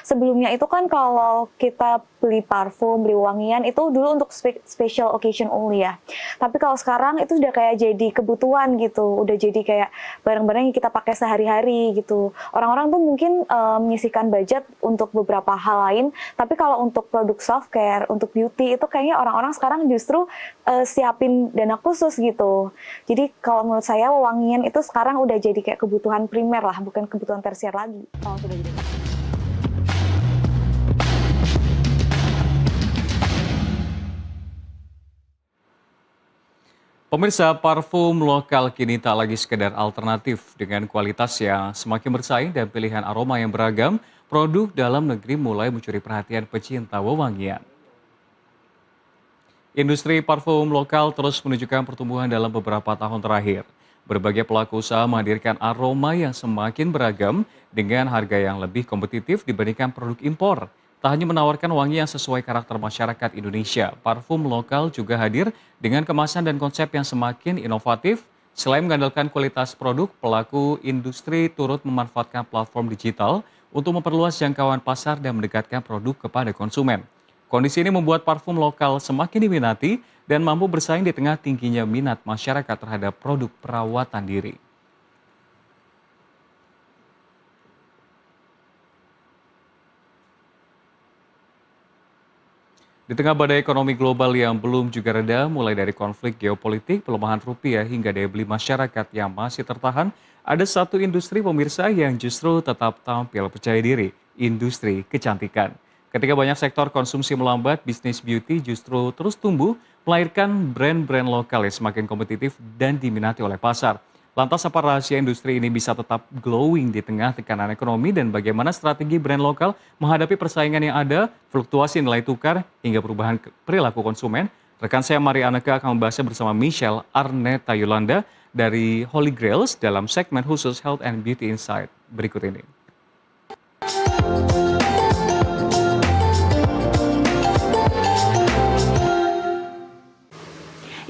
Sebelumnya itu kan kalau kita beli parfum, beli wangian itu dulu untuk special occasion only ya. Tapi kalau sekarang itu udah kayak jadi kebutuhan gitu, udah jadi kayak barang-barang yang kita pakai sehari-hari gitu. Orang-orang tuh mungkin menyisihkan budget untuk beberapa hal lain, tapi kalau untuk produk self care, untuk beauty itu kayaknya orang-orang sekarang justru siapin dana khusus gitu. Jadi kalau menurut saya wangian itu sekarang udah jadi kayak kebutuhan primer lah, bukan kebutuhan tersier lagi. Oh, sudah jadi. Pemirsa, parfum lokal kini tak lagi sekedar alternatif. Dengan kualitas yang semakin bersaing dan pilihan aroma yang beragam, produk dalam negeri mulai mencuri perhatian pecinta wewangian. Industri parfum lokal terus menunjukkan pertumbuhan dalam beberapa tahun terakhir. Berbagai pelaku usaha menghadirkan aroma yang semakin beragam dengan harga yang lebih kompetitif dibandingkan produk impor. Tak hanya menawarkan wangi yang sesuai karakter masyarakat Indonesia, parfum lokal juga hadir dengan kemasan dan konsep yang semakin inovatif. Selain mengandalkan kualitas produk, pelaku industri turut memanfaatkan platform digital untuk memperluas jangkauan pasar dan mendekatkan produk kepada konsumen. Kondisi ini membuat parfum lokal semakin diminati dan mampu bersaing di tengah tingginya minat masyarakat terhadap produk perawatan diri. Di tengah badai ekonomi global yang belum juga reda, mulai dari konflik geopolitik, pelemahan rupiah, hingga daya beli masyarakat yang masih tertahan, ada satu industri pemirsa yang justru tetap tampil percaya diri, industri kecantikan. Ketika banyak sektor konsumsi melambat, bisnis beauty justru terus tumbuh, melahirkan brand-brand lokal yang semakin kompetitif dan diminati oleh pasar. Lantas apa rahasia industri ini bisa tetap glowing di tengah tekanan ekonomi dan bagaimana strategi brand lokal menghadapi persaingan yang ada, fluktuasi nilai tukar, hingga perubahan perilaku konsumen? Rekan saya Mari Aneka akan membahasnya bersama Michelle Arneta Yolanda dari Holy Grails dalam segmen khusus Health and Beauty Insight berikut ini.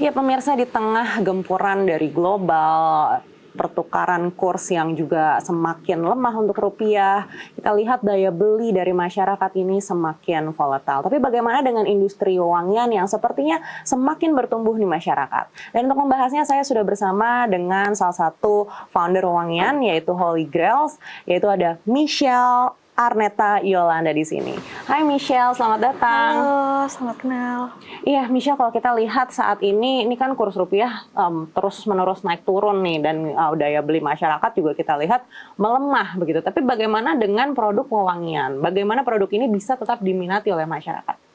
Ya pemirsa, di tengah gempuran dari global, pertukaran kurs yang juga semakin lemah untuk rupiah, kita lihat daya beli dari masyarakat ini semakin volatile. Tapi bagaimana dengan industri wewangian yang sepertinya semakin bertumbuh di masyarakat? Dan untuk membahasnya saya sudah bersama dengan salah satu founder wewangian yaitu Holy Grails, yaitu ada Michelle Arneta Yolanda di sini. Hai Michelle, selamat datang. Halo, selamat kenal. Iya, Michelle, kalau kita lihat saat ini kan kurs rupiah terus-menerus naik turun nih, dan daya beli masyarakat juga kita lihat melemah begitu. Tapi bagaimana dengan produk wewangian? Bagaimana produk ini bisa tetap diminati oleh masyarakat?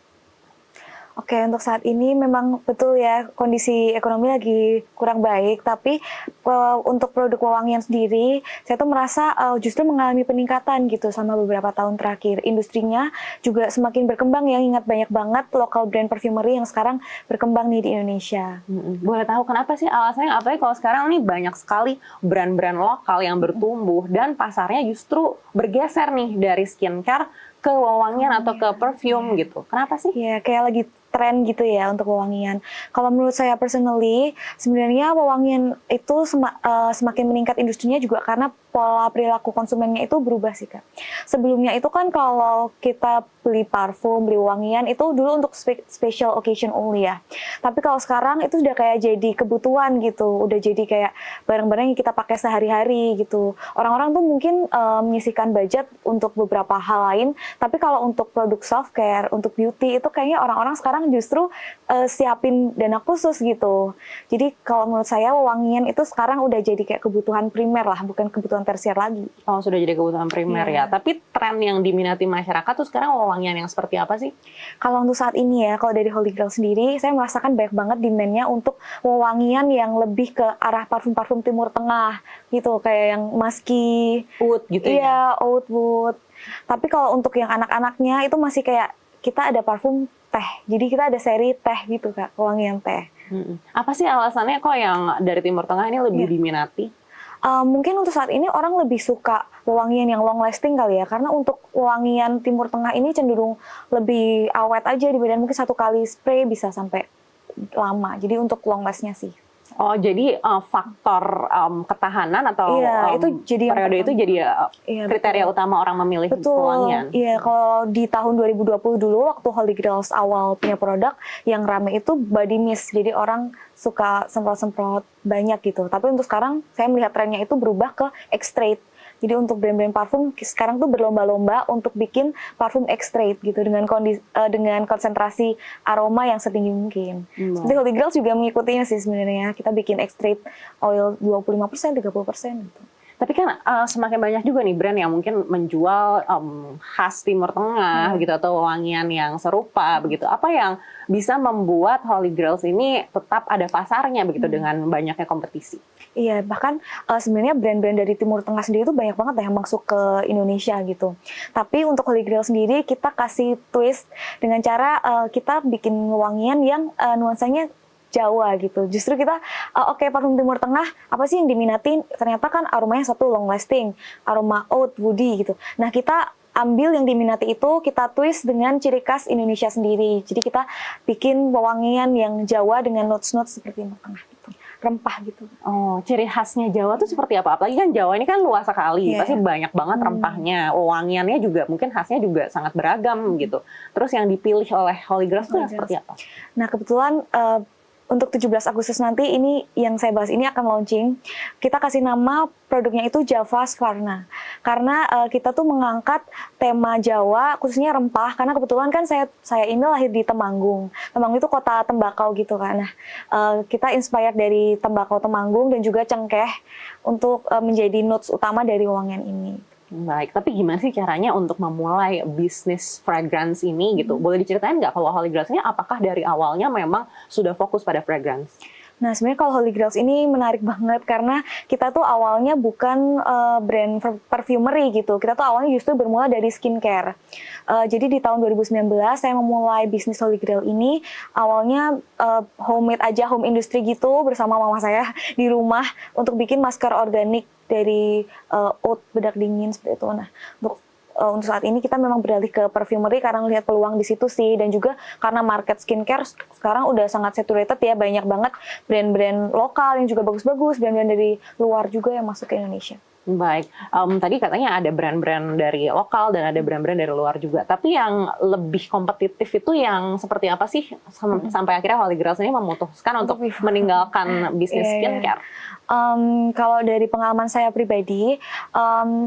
Oke, untuk saat ini memang betul ya kondisi ekonomi lagi kurang baik, tapi untuk produk wewangian sendiri, saya tuh merasa justru mengalami peningkatan gitu sama beberapa tahun terakhir. Industrinya juga semakin berkembang ya, ingat banyak banget lokal brand perfumery yang sekarang berkembang nih di Indonesia. Boleh tahu kenapa sih alasannya? Apalagi kalau sekarang nih banyak sekali brand-brand lokal yang bertumbuh dan pasarnya justru bergeser nih dari skincare ke wewangian atau ke perfume gitu. Kenapa sih? Ya, kayak lagi tren gitu ya untuk wewangian. Kalau menurut saya personally, sebenarnya wewangian itu semakin meningkat industrinya juga karena pola perilaku konsumennya itu berubah sih Kak. Sebelumnya itu kan kalau kita beli parfum, beli wangian itu dulu untuk special occasion only ya. Tapi kalau sekarang itu udah kayak jadi kebutuhan gitu, udah jadi kayak barang-barang yang kita pakai sehari-hari gitu. Orang-orang tuh mungkin menyisihkan budget untuk beberapa hal lain, tapi kalau untuk produk self care, untuk beauty itu kayaknya orang-orang sekarang justru siapin dana khusus gitu. Jadi kalau menurut saya wewangian itu sekarang udah jadi kayak kebutuhan primer lah, bukan kebutuhan tersier lagi. Oh, sudah jadi kebutuhan primer ya. Tapi tren yang diminati masyarakat tuh sekarang wewangian yang seperti apa sih? Kalau untuk saat ini ya, kalau dari Holy Grail sendiri, saya merasakan banyak banget demand-nya untuk wewangian yang lebih ke arah parfum-parfum Timur Tengah gitu, kayak yang musky, Oud gitu ya? Iya, oud wood. Tapi kalau untuk yang anak-anaknya itu masih kayak kita ada parfum teh, jadi kita ada seri teh gitu Kak, wewangian teh. Apa sih alasannya kok yang dari Timur Tengah ini lebih diminati? Mungkin untuk saat ini orang lebih suka wewangian yang long lasting kali ya, karena untuk wewangian Timur Tengah ini cenderung lebih awet aja di badan, mungkin satu kali spray bisa sampai lama, jadi untuk long lastnya sih. Oh, jadi faktor ketahanan atau Iya, itu jadi yang periode itu pertama. jadi Iya, kriteria betul. utama orang memilih Betul, pewangian. iya kalau di tahun 2020 dulu waktu Holy Grails awal punya produk yang rame itu body mist, jadi orang suka semprot-semprot banyak gitu. Tapi untuk sekarang saya melihat trennya itu berubah ke extract. Jadi untuk brand-brand parfum sekarang tuh berlomba-lomba untuk bikin parfum extract gitu dengan konsentrasi aroma yang setinggi mungkin. Jadi Holy Grails juga mengikutinya sih sebenarnya. Kita bikin extract oil 25%, 30% gitu. Tapi kan semakin banyak juga nih brand yang mungkin menjual khas Timur Tengah gitu atau wangian yang serupa begitu. Apa yang bisa membuat Holy Grails ini tetap ada pasarnya begitu dengan banyaknya kompetisi? Iya, bahkan sebenarnya brand-brand dari Timur Tengah sendiri itu banyak banget yang masuk ke Indonesia gitu. Tapi untuk Holy Grail sendiri kita kasih twist dengan cara kita bikin wangian yang nuansanya Jawa gitu. Justru kita oke, parfum Timur Tengah apa sih yang diminatin? Ternyata kan aromanya satu long lasting, aroma oud, woody gitu. Nah, kita ambil yang diminati itu, kita twist dengan ciri khas Indonesia sendiri. Jadi kita bikin wewangian yang Jawa dengan notes-notes seperti Timur Tengah gitu. Rempah gitu. Oh, ciri khasnya Jawa tuh seperti apa? Apalagi kan Jawa ini kan luas sekali, Iya. pasti banyak banget rempahnya. Wangiannya juga mungkin khasnya juga sangat beragam gitu. Terus yang dipilih oleh Holy Grails tuh yang seperti apa? Nah, kebetulan untuk 17 Agustus nanti ini yang saya bahas ini akan launching. Kita kasih nama produknya itu Java Sfarna. Karena kita tuh mengangkat tema Jawa khususnya rempah karena kebetulan kan saya ini lahir di Temanggung. Temanggung itu kota tembakau gitu kan. Nah, kita inspired dari tembakau Temanggung dan juga cengkeh untuk menjadi notes utama dari wangian ini. Baik, tapi gimana sih caranya untuk memulai bisnis fragrance ini gitu? Boleh diceritain nggak kalau Holy Grails ini apakah dari awalnya memang sudah fokus pada fragrance? Nah, sebenarnya kalau Holy Grails ini menarik banget karena kita tuh awalnya bukan brand perfumery gitu. Kita tuh awalnya justru bermula dari skincare. Jadi di tahun 2019 saya memulai bisnis Holy Grail ini awalnya homemade aja, home industry gitu bersama mama saya di rumah untuk bikin masker organik dari oat bedak dingin seperti itu. Nah, untuk saat ini kita memang beralih ke perfumery karena melihat peluang di situ sih, dan juga karena market skincare sekarang udah sangat saturated ya, banyak banget brand-brand lokal yang juga bagus-bagus, brand-brand dari luar juga yang masuk ke Indonesia. Baik, tadi katanya ada brand-brand dari lokal dan ada brand-brand dari luar juga. Tapi yang lebih kompetitif itu yang seperti apa sih sampai akhirnya Holy Grails ini memutuskan untuk meninggalkan bisnis skincare? Kalau dari pengalaman saya pribadi,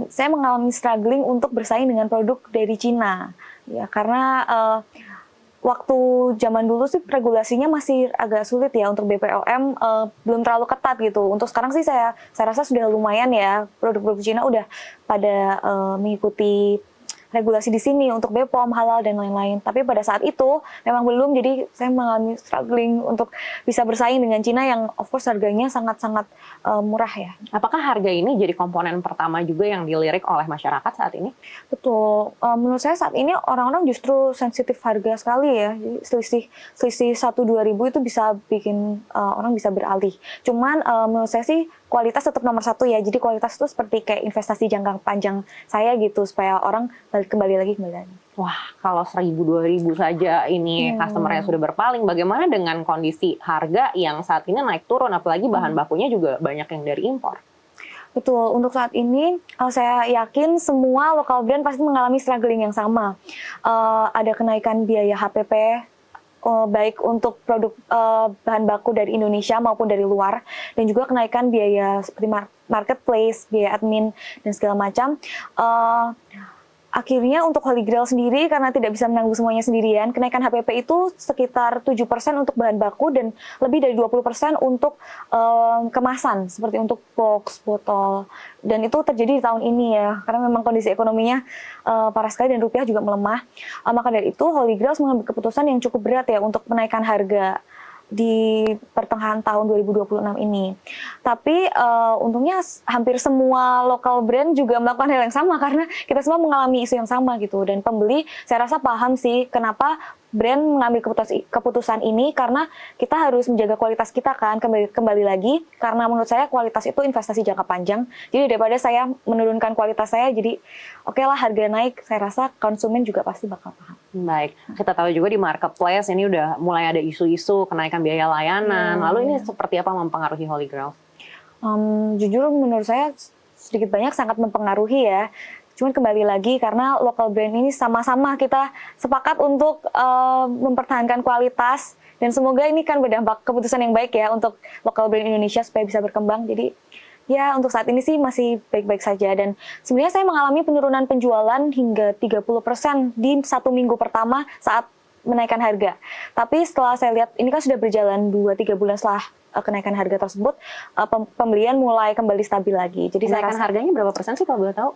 saya mengalami struggling untuk bersaing dengan produk dari Cina, ya karena waktu zaman dulu sih regulasinya masih agak sulit ya untuk BPOM, belum terlalu ketat gitu. Untuk sekarang sih saya rasa sudah lumayan ya, produk-produk Cina udah pada mengikuti regulasi di sini untuk BPOM, halal dan lain-lain. Tapi pada saat itu memang belum, jadi saya mengalami struggling untuk bisa bersaing dengan Cina yang of course harganya sangat-sangat murah ya. Apakah harga ini jadi komponen pertama juga yang dilirik oleh masyarakat saat ini? Betul. Menurut saya saat ini orang-orang justru sensitif harga sekali ya. Jadi selisih 1-2 ribu itu bisa bikin orang bisa beralih. Cuman menurut saya sih kualitas tetap nomor satu ya. Jadi kualitas itu seperti kayak investasi jangka panjang saya gitu, supaya orang kembali lagi. Wah, kalau 1.000-2.000 saja ini customer-nya sudah berpaling, bagaimana dengan kondisi harga yang saat ini naik turun, apalagi bahan bakunya juga banyak yang dari impor? Betul, untuk saat ini saya yakin semua lokal brand pasti mengalami struggling yang sama. Ada kenaikan biaya HPP, baik untuk produk bahan baku dari Indonesia maupun dari luar, dan juga kenaikan biaya seperti marketplace, biaya admin, dan segala macam. Akhirnya untuk Holy Grail sendiri, karena tidak bisa menanggung semuanya sendirian, kenaikan HPP itu sekitar 7% untuk bahan baku dan lebih dari 20% untuk kemasan, seperti untuk box, botol. Dan itu terjadi di tahun ini ya, karena memang kondisi ekonominya parah sekali dan rupiah juga melemah. Maka dari itu Holy Grail mengambil keputusan yang cukup berat ya untuk menaikkan harga di pertengahan tahun 2026 ini. Tapi untungnya hampir semua lokal brand juga melakukan hal yang sama karena kita semua mengalami isu yang sama gitu. Dan pembeli saya rasa paham sih kenapa brand mengambil keputusan ini karena kita harus menjaga kualitas kita kan, kembali lagi karena menurut saya kualitas itu investasi jangka panjang. Jadi daripada saya menurunkan kualitas saya, jadi oke lah harga naik, saya rasa konsumen juga pasti bakal paham. Baik, kita tahu juga di marketplace ini udah mulai ada isu-isu kenaikan biaya layanan. Lalu ini seperti apa mempengaruhi Holy Grail? Jujur menurut saya sedikit banyak sangat mempengaruhi ya. Cuman kembali lagi karena local brand ini sama-sama kita sepakat untuk mempertahankan kualitas dan semoga ini kan berdampak keputusan yang baik ya untuk local brand Indonesia supaya bisa berkembang. Jadi ya untuk saat ini sih masih baik-baik saja dan sebenarnya saya mengalami penurunan penjualan hingga 30% di 1 minggu pertama saat menaikkan harga. Tapi setelah saya lihat ini kan sudah berjalan 2-3 bulan setelah kenaikan harga tersebut, pembelian mulai kembali stabil lagi. Jadi Kenaikan harganya berapa persen sih kalau boleh tahu?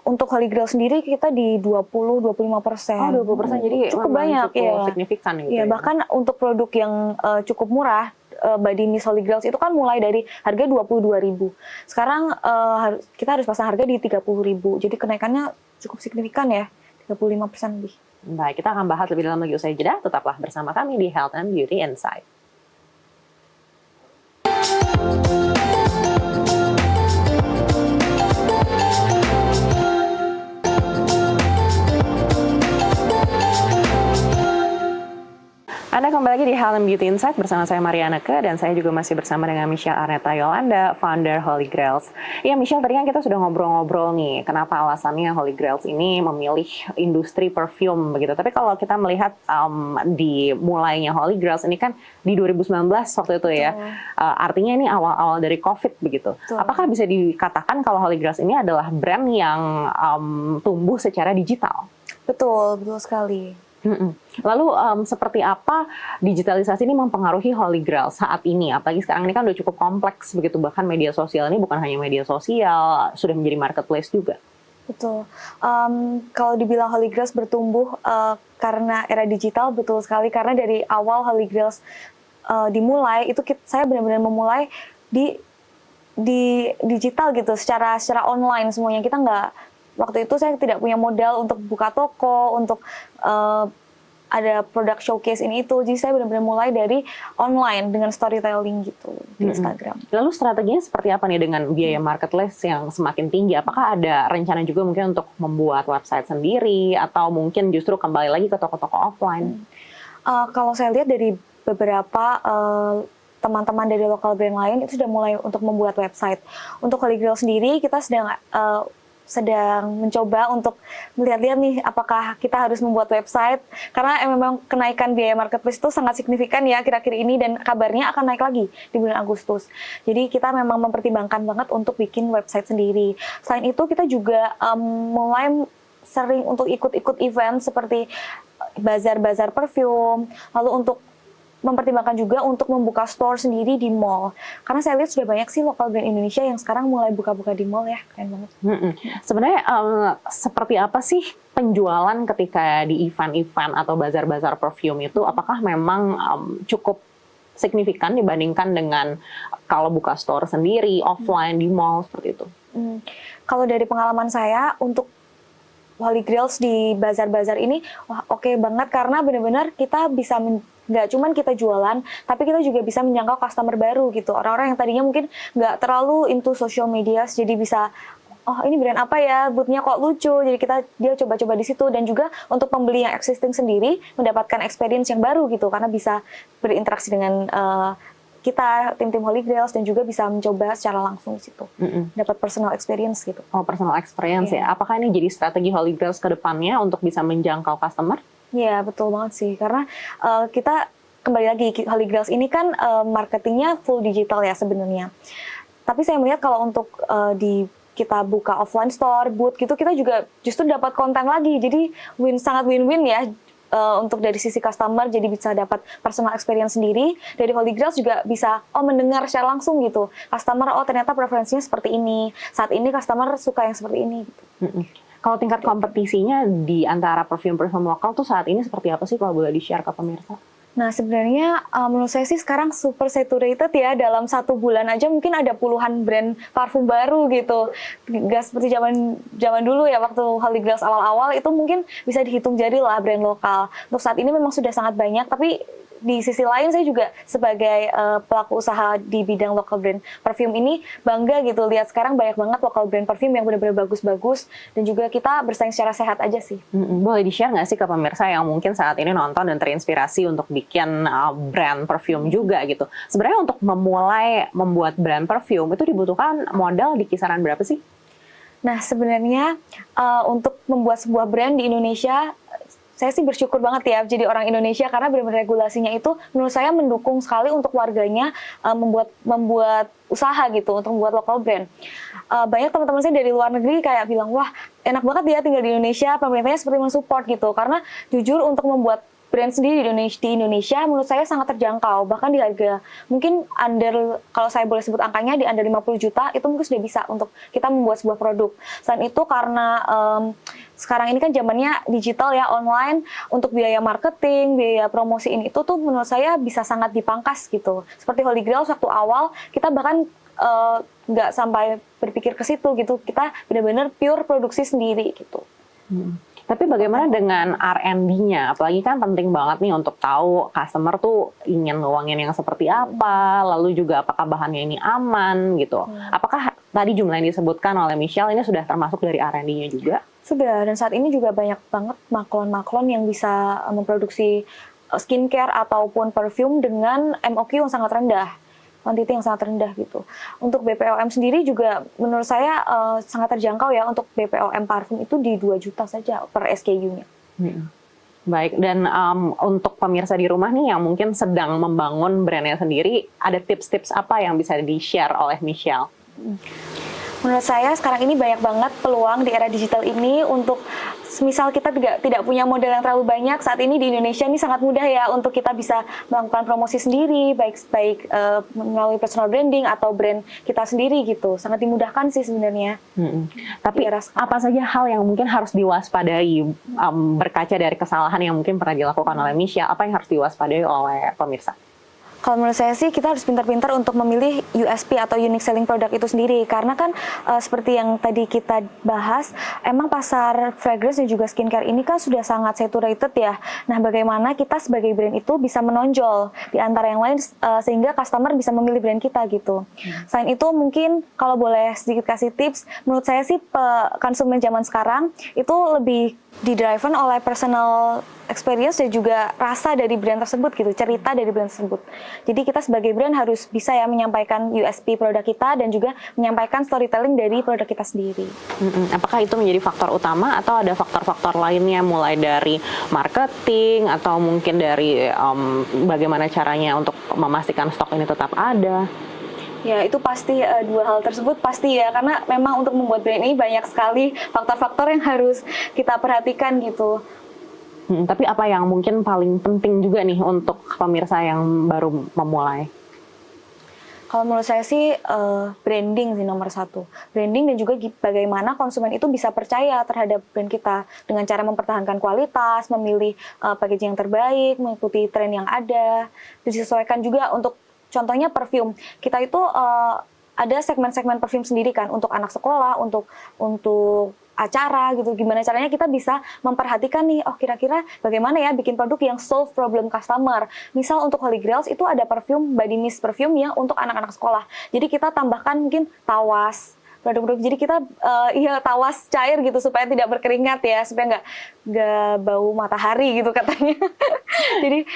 Untuk Holy Grail sendiri kita di 20-25%. Oh 20%, jadi cukup banyak cukup ya. signifikan gitu Ya, bahkan untuk produk yang cukup murah, body mist Holy Grails itu kan mulai dari harga 22.000. Sekarang kita harus pasang harga di 30.000. Jadi kenaikannya cukup signifikan ya, 35% lebih. Baik, kita akan bahas lebih dalam lagi usai jeda. Tetaplah bersama kami di Health and Beauty Insight. Anda kembali lagi di Health and Beauty Insight bersama saya Mariana Ke dan saya juga masih bersama dengan Michelle Arneta Yolanda, founder Holy Grails. Ya Michelle, tadi kan kita sudah ngobrol-ngobrol nih, kenapa alasannya Holy Grails ini memilih industri perfume begitu. Tapi kalau kita melihat di mulainya Holy Grails ini kan di 2019 waktu itu ya, artinya ini awal-awal dari COVID begitu. Betul. Apakah bisa dikatakan kalau Holy Grails ini adalah brand yang tumbuh secara digital? Betul, betul sekali. Lalu seperti apa digitalisasi ini mempengaruhi Holy Grail saat ini? Apalagi sekarang ini kan udah cukup kompleks begitu, bahkan media sosial ini bukan hanya media sosial, sudah menjadi marketplace juga. Betul. Kalau dibilang Holy Grails bertumbuh karena era digital, betul sekali. Karena dari awal Holy Grails dimulai, itu saya benar-benar memulai di digital gitu, secara online semuanya. Kita nggak, waktu itu saya tidak punya modal untuk buka toko, untuk ada produk showcase ini itu. Jadi saya benar-benar mulai dari online dengan storytelling gitu di Instagram. Lalu strateginya seperti apa nih dengan biaya marketplace yang semakin tinggi? Apakah ada rencana juga mungkin untuk membuat website sendiri atau mungkin justru kembali lagi ke toko-toko offline? Kalau saya lihat dari beberapa teman-teman dari local brand lain itu sudah mulai untuk membuat website. Untuk Holy Grail sendiri kita sedang mencoba untuk melihat-lihat nih apakah kita harus membuat website karena memang kenaikan biaya marketplace itu sangat signifikan ya kira-kira ini dan kabarnya akan naik lagi di bulan Agustus. Jadi kita memang mempertimbangkan banget untuk bikin website sendiri. Selain itu kita juga mulai sering untuk ikut-ikut event seperti bazar-bazar perfume, lalu untuk mempertimbangkan juga untuk membuka store sendiri di mall. Karena saya lihat sudah banyak sih lokal brand Indonesia yang sekarang mulai buka-buka di mall ya, keren banget. Sebenarnya seperti apa sih penjualan ketika di event-event atau bazar-bazar perfume itu? Apakah memang cukup signifikan dibandingkan dengan kalau buka store sendiri, offline, di mall, seperti itu? Kalau dari pengalaman saya, untuk Holy Grails di bazar-bazar ini, wah oke banget karena benar-benar kita bisa nggak cuman kita jualan, tapi kita juga bisa menjangkau customer baru gitu. Orang-orang yang tadinya mungkin nggak terlalu into social media, jadi bisa, oh ini brand apa ya, boothnya kok lucu, jadi dia coba-coba di situ. Dan juga untuk pembeli yang existing sendiri mendapatkan experience yang baru gitu, karena bisa berinteraksi dengan kita tim-tim Holy Grails dan juga bisa mencoba secara langsung di situ, dapat personal experience gitu. Oh, personal experience ya. Apakah ini jadi strategi Holy Grails ke depannya untuk bisa menjangkau customer? Iya, betul banget sih. Karena kita kembali lagi, Holy Grails ini kan marketingnya full digital ya sebenarnya. Tapi saya melihat kalau untuk kita buka offline store, booth gitu, kita juga justru dapat konten lagi. Jadi sangat win-win ya. Untuk dari sisi customer, jadi bisa dapat personal experience sendiri. Dari Holy Grails juga bisa mendengar secara langsung gitu. Customer, ternyata preferensinya seperti ini. Saat ini customer suka yang seperti ini. Gitu. Kalau tingkat kompetisinya di antara perfume lokal tuh saat ini seperti apa sih kalau boleh di-share ke pemirsa? Nah, sebenarnya menurut saya sih sekarang super saturated ya, dalam 1 bulan aja mungkin ada puluhan brand parfum baru gitu. Nggak seperti zaman dulu ya, waktu Holy Grails awal-awal itu mungkin bisa dihitung jari lah brand lokal. Untuk saat ini memang sudah sangat banyak, tapi di sisi lain saya juga sebagai pelaku usaha di bidang local brand perfume ini bangga gitu lihat sekarang banyak banget local brand perfume yang benar-benar bagus-bagus, dan juga kita bersaing secara sehat aja sih. Boleh di-share nggak sih ke pemirsa yang mungkin saat ini nonton dan terinspirasi untuk bikin brand perfume juga gitu. Sebenarnya untuk memulai membuat brand perfume itu dibutuhkan modal di kisaran berapa sih? Nah, sebenarnya untuk membuat sebuah brand di Indonesia, saya sih bersyukur banget ya jadi orang Indonesia, karena benar-benar regulasinya itu menurut saya mendukung sekali untuk warganya membuat usaha gitu, untuk membuat local brand. Banyak teman-teman saya dari luar negeri kayak bilang, wah enak banget ya tinggal di Indonesia, pemerintahnya seperti mensupport gitu. Karena jujur untuk membuat brand sendiri di Indonesia menurut saya sangat terjangkau, bahkan di harga mungkin under, kalau saya boleh sebut angkanya, di under 50 juta itu mungkin sudah bisa untuk kita membuat sebuah produk. Selain itu karena sekarang ini kan zamannya digital ya, online, untuk biaya marketing, biaya promosi ini itu tuh menurut saya bisa sangat dipangkas gitu. Seperti Holy Grails waktu awal kita bahkan nggak sampai berpikir ke situ gitu, kita benar-benar pure produksi sendiri gitu. Tapi bagaimana dengan R&D-nya? Apalagi kan penting banget nih untuk tahu customer tuh ingin nuangin yang seperti apa, lalu juga apakah bahannya ini aman gitu. Apakah tadi jumlah yang disebutkan oleh Michelle ini sudah termasuk dari R&D-nya juga? Sudah, dan saat ini juga banyak banget maklon-maklon yang bisa memproduksi skincare ataupun perfume dengan MOQ yang sangat rendah, kuantiti yang sangat rendah gitu. Untuk BPOM sendiri juga menurut saya sangat terjangkau ya, untuk BPOM parfum itu di 2 juta saja per SKU-nya. Baik, dan untuk pemirsa di rumah nih yang mungkin sedang membangun brandnya sendiri, ada tips-tips apa yang bisa di-share oleh Michelle? Menurut saya sekarang ini banyak banget peluang di era digital ini untuk misal kita tidak punya modal yang terlalu banyak, saat ini di Indonesia ini sangat mudah ya untuk kita bisa melakukan promosi sendiri, baik melalui personal branding atau brand kita sendiri gitu. Sangat dimudahkan sih sebenarnya. Tapi apa saja hal yang mungkin harus diwaspadai berkaca dari kesalahan yang mungkin pernah dilakukan oleh Michelle, apa yang harus diwaspadai oleh pemirsa? Kalau menurut saya sih kita harus pintar-pintar untuk memilih USP atau unique selling product itu sendiri, karena kan seperti yang tadi kita bahas, emang pasar fragrance dan juga skincare ini kan sudah sangat saturated ya. Nah, bagaimana kita sebagai brand itu bisa menonjol di antara yang lain sehingga customer bisa memilih brand kita gitu. Selain itu mungkin kalau boleh sedikit kasih tips, menurut saya sih konsumen zaman sekarang itu lebih didriven oleh personal experience dan juga rasa dari brand tersebut gitu, cerita dari brand tersebut. Jadi kita sebagai brand harus bisa ya menyampaikan USP produk kita dan juga menyampaikan storytelling dari produk kita sendiri. Apakah itu menjadi faktor utama atau ada faktor-faktor lainnya, mulai dari marketing atau mungkin dari bagaimana caranya untuk memastikan stok ini tetap ada? Ya, itu pasti dua hal tersebut pasti ya, karena memang untuk membuat brand ini banyak sekali faktor-faktor yang harus kita perhatikan gitu. Tapi apa yang mungkin paling penting juga nih untuk pemirsa yang baru memulai? Kalau menurut saya sih branding sih nomor 1. Branding dan juga bagaimana konsumen itu bisa percaya terhadap brand kita dengan cara mempertahankan kualitas, memilih packaging yang terbaik, mengikuti tren yang ada, disesuaikan juga untuk contohnya parfum. Kita itu ada segmen-segmen parfum sendiri kan untuk anak sekolah, untuk acara gitu. Gimana caranya kita bisa memperhatikan nih, oh kira-kira bagaimana ya bikin produk yang solve problem customer. Misal untuk Holy Grails itu ada parfum body mist perfume yang untuk anak-anak sekolah. Jadi kita tambahkan mungkin tawas, produk-produk. Jadi kita tawas cair gitu supaya tidak berkeringat ya, supaya nggak bau matahari gitu katanya. Jadi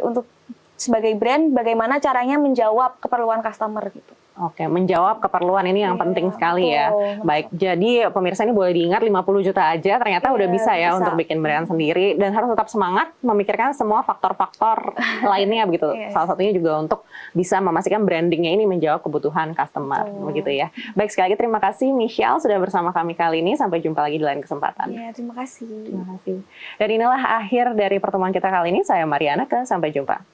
untuk sebagai brand, bagaimana caranya menjawab keperluan customer gitu. Oke, menjawab keperluan ini yang penting sekali ya. Baik, jadi pemirsa ini boleh diingat 50 juta aja ternyata udah bisa ya untuk bikin brand sendiri, dan harus tetap semangat memikirkan semua faktor-faktor lainnya begitu. Salah satunya juga untuk bisa memastikan brandingnya ini menjawab kebutuhan customer begitu ya. Baik, sekali lagi terima kasih Michelle sudah bersama kami kali ini. Sampai jumpa lagi di lain kesempatan. Iya, terima kasih. Terima kasih. Dan inilah akhir dari pertemuan kita kali ini. Saya Mariana, sampai jumpa.